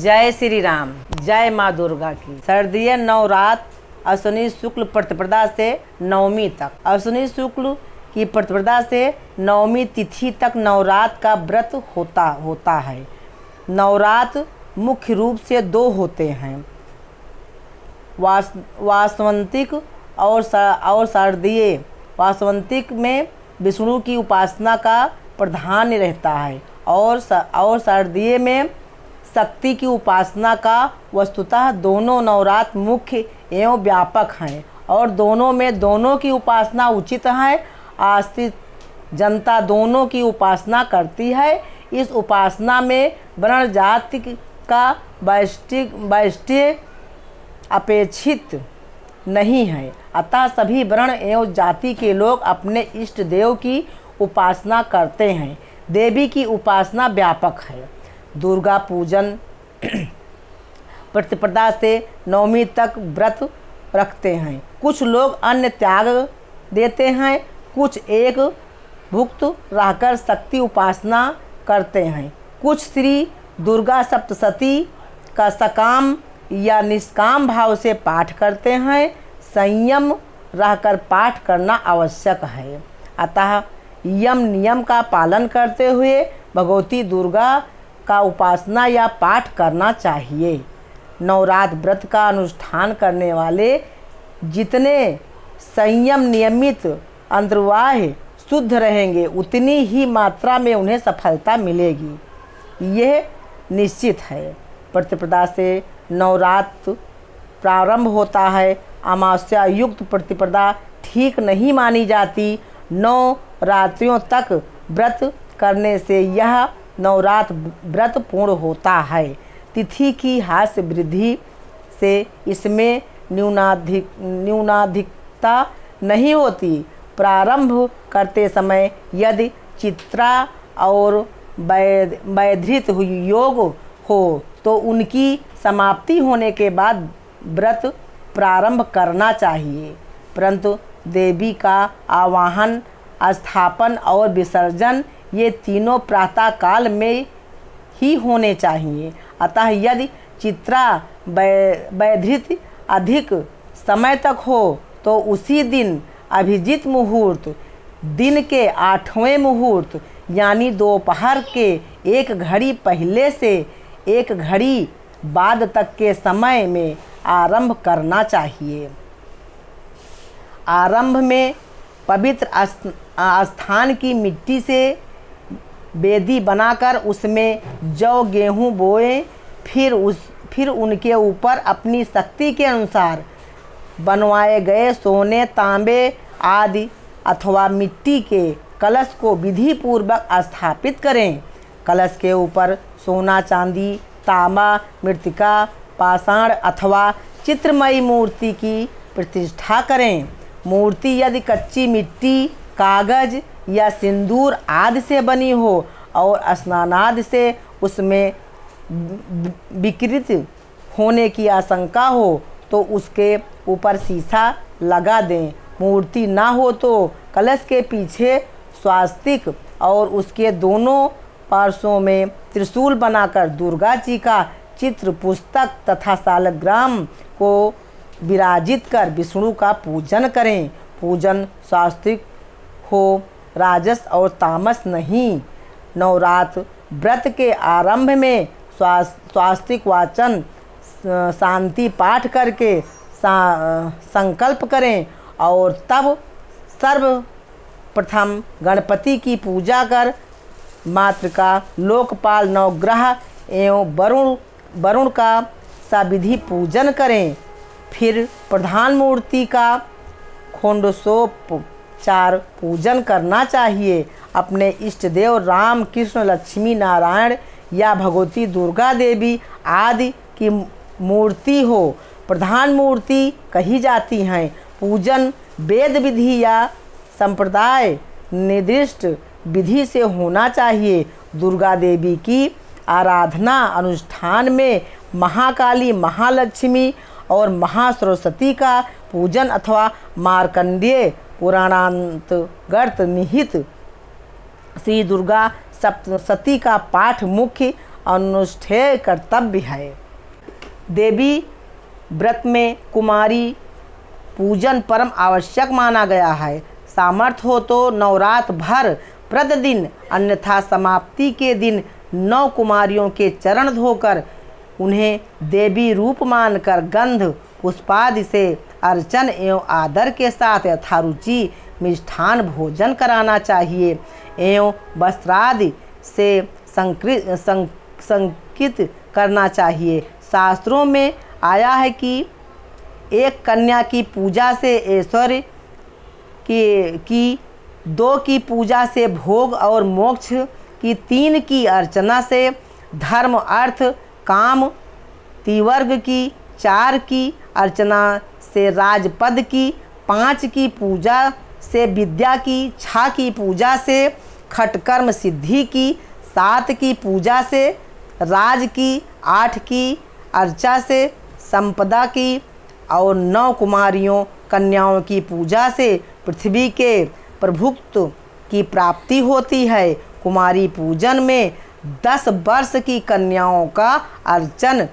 जय श्री राम। जय माँ दुर्गा की। शारदीय नवरात्र अश्विनी शुक्ल प्रतिपदा से नवमी तक। अश्विनी शुक्ल की प्रतिपदा से नवमी तिथि तक नवरात्र का व्रत होता है। नवरात्र मुख्य रूप से दो होते हैं, वासंतिक और शारदीय। वासंतिक में विष्णु की उपासना का प्राधान्य रहता है और शारदीय में शक्ति की उपासना का। वस्तुतः दोनों नवरात्र मुख्य एवं व्यापक हैं और दोनों में दोनों की उपासना उचित है। आस्तिक जनता दोनों की उपासना करती है। इस उपासना में वर्ण जाति का वैशिष्ट्य अपेक्षित नहीं है, अतः सभी वर्ण एवं जाति के लोग अपने इष्ट देव की उपासना करते हैं। देवी की उपासना व्यापक है। दुर्गा पूजन प्रतिपदा से नवमी तक व्रत रखते हैं। कुछ लोग अन्न त्याग देते हैं, कुछ एक भुक्त रहकर शक्ति उपासना करते हैं। कुछ श्री दुर्गा सप्तशती का सकाम या निष्काम भाव से पाठ करते हैं। संयम रहकर पाठ करना आवश्यक है, अतः यम नियम का पालन करते हुए भगवती दुर्गा का उपासना या पाठ करना चाहिए। नवरात्र व्रत का अनुष्ठान करने वाले जितने संयम नियमित अंतर्वाह शुद्ध रहेंगे, उतनी ही मात्रा में उन्हें सफलता मिलेगी, यह निश्चित है। प्रतिपदा से नवरात्र प्रारंभ होता है। अमावस्या युक्त प्रतिपदा ठीक नहीं मानी जाती। 9 रात्रियों तक व्रत करने से यह नवरात्र व्रत पूर्ण होता है। तिथि की हास्य वृद्धि से इसमें न्यूनाधिकता नहीं होती। प्रारंभ करते समय यदि चित्रा और वैधृत योग हो तो उनकी समाप्ति होने के बाद व्रत प्रारंभ करना चाहिए, परंतु देवी का आवाहन, स्थापन और विसर्जन ये तीनों प्रातः काल में ही होने चाहिए। अतः यदि चित्रा वैधृत अधिक समय तक हो तो उसी दिन अभिजित मुहूर्त, दिन के 8वें मुहूर्त यानी दोपहर के 1 घड़ी पहले से 1 घड़ी बाद तक के समय में आरंभ करना चाहिए। आरंभ में पवित्र स्थान की मिट्टी से वेदी बनाकर उसमें जौ गेहूँ बोएं, फिर उनके ऊपर अपनी शक्ति के अनुसार बनवाए गए सोने, तांबे आदि अथवा मिट्टी के कलश को विधि पूर्वक स्थापित करें। कलश के ऊपर सोना, चांदी, तांबा, मृत्तिका, पाषाण अथवा चित्रमयी मूर्ति की प्रतिष्ठा करें। मूर्ति यदि कच्ची मिट्टी, कागज या सिंदूर आदि से बनी हो और स्नानादि से उसमें विकृत होने की आशंका हो तो उसके ऊपर शीशा लगा दें। मूर्ति ना हो तो कलश के पीछे स्वास्तिक और उसके दोनों पार्श्वों में त्रिशूल बनाकर दुर्गा जी का चित्र, पुस्तक तथा शालग्राम को विराजित कर विष्णु का पूजन करें। पूजन स्वास्तिक हो, राजस और तामस नहीं। नवरात्र व्रत के आरंभ में स्वास्तिक वाचन, शांति पाठ करके संकल्प करें और तब सर्वप्रथम गणपति की पूजा कर मातृका, लोकपाल, नवग्रह एवं वरुण का सविधि पूजन करें। फिर प्रधान मूर्ति का खंडोपचार पूजन करना चाहिए। अपने इष्ट देव राम, कृष्ण, लक्ष्मी नारायण या भगवती दुर्गा देवी आदि की मूर्ति हो प्रधान मूर्ति कही जाती हैं। पूजन वेद विधि या संप्रदाय निर्दिष्ट विधि से होना चाहिए। दुर्गा देवी की आराधना अनुष्ठान में महाकाली, महालक्ष्मी और महासरस्वती का पूजन अथवा मार्कंडेय पुराणांतर्गत निहित श्री दुर्गा सप्तशती का पाठ मुख्य अनुष्ठेय कर्तव्य है। देवी व्रत में कुमारी पूजन परम आवश्यक माना गया है। सामर्थ्य हो तो नवरात्र भर प्रतिदिन, अन्यथा समाप्ति के दिन 9 कुमारियों के चरण धोकर उन्हें देवी रूप मानकर गंध पुष्पादि से अर्चन एवं आदर के साथ यथारुचि मिष्ठान भोजन कराना चाहिए एवं वस्त्रादि से संकित करना चाहिए। शास्त्रों में आया है कि एक कन्या की पूजा से ऐश्वर्य की 2 की पूजा से भोग और मोक्ष की, 3 की अर्चना से धर्म अर्थ काम, त्रिवर्ग की 4 की अर्चना से राजपद की, 5 की पूजा से विद्या की, 6 की पूजा से खटकर्म सिद्धि की, 7 की पूजा से राज की, 8 की अर्चा से संपदा की और 9 कुमारियों कन्याओं की पूजा से पृथ्वी के प्रभुत्व की प्राप्ति होती है। कुमारी पूजन में 10 वर्ष की कन्याओं का अर्चन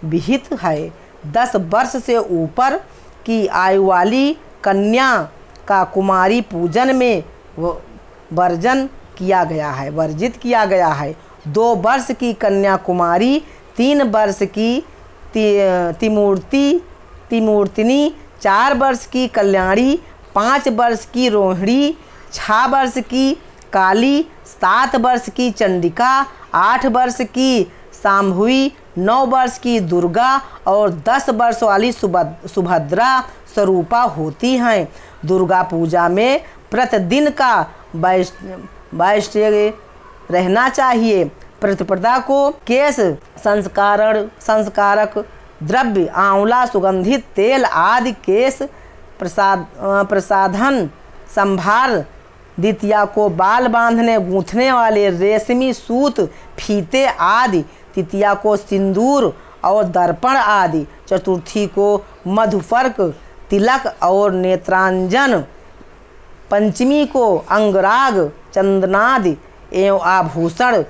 विहित है। 10 वर्ष से ऊपर की आयु वाली कन्या का कुमारी पूजन में वर्जित किया गया है। 2 वर्ष की कन्या कुमारी, 3 वर्ष की तिमूर्तिनी, 4 वर्ष की कल्याणी, 5 वर्ष की रोहिणी, 6 वर्ष की काली, 7 वर्ष की चंडिका, 8 वर्ष की शांभवी, 9 वर्ष की दुर्गा और 10 वर्ष वाली सुभद्रा स्वरूपा होती हैं। दुर्गा पूजा में प्रतिदिन का वैष्णव रहना चाहिए। प्रतिपदा को केश संस्कारक द्रव्य, आंवला, सुगंधित तेल आदि केश प्रसाधन संभार, द्वितीया को बाल बांधने गूंथने वाले रेशमी सूत फीते आदि, तृतीया को सिंदूर और दर्पण आदि, चतुर्थी को मधुपर्क तिलक और नेत्रांजन, पंचमी को अंगराग चंदनादि एवं आभूषण,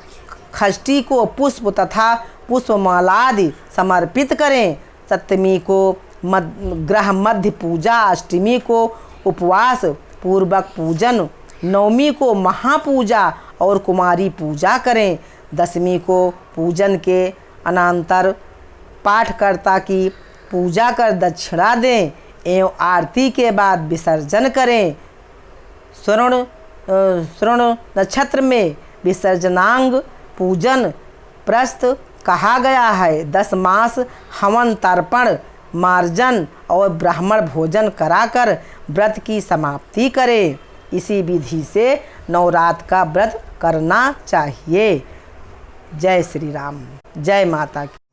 षष्ठी को पुष्प तथा पुष्पमालादि समर्पित करें। सप्तमी को ग्रह मध्य पूजा, अष्टमी को उपवास पूर्वक पूजन, नवमी को महापूजा और कुमारी पूजा करें। दशमी को पूजन के अनंतर पाठकर्ता की पूजा कर दक्षिणा दें एवं आरती के बाद विसर्जन करें। श्रवण नक्षत्र में विसर्जनांग पूजन प्रस्त कहा गया है। 10 मास हवन तर्पण मार्जन और ब्राह्मण भोजन कराकर व्रत की समाप्ति करें। इसी विधि से नवरात्र का व्रत करना चाहिए। जय श्री राम, जय माता की।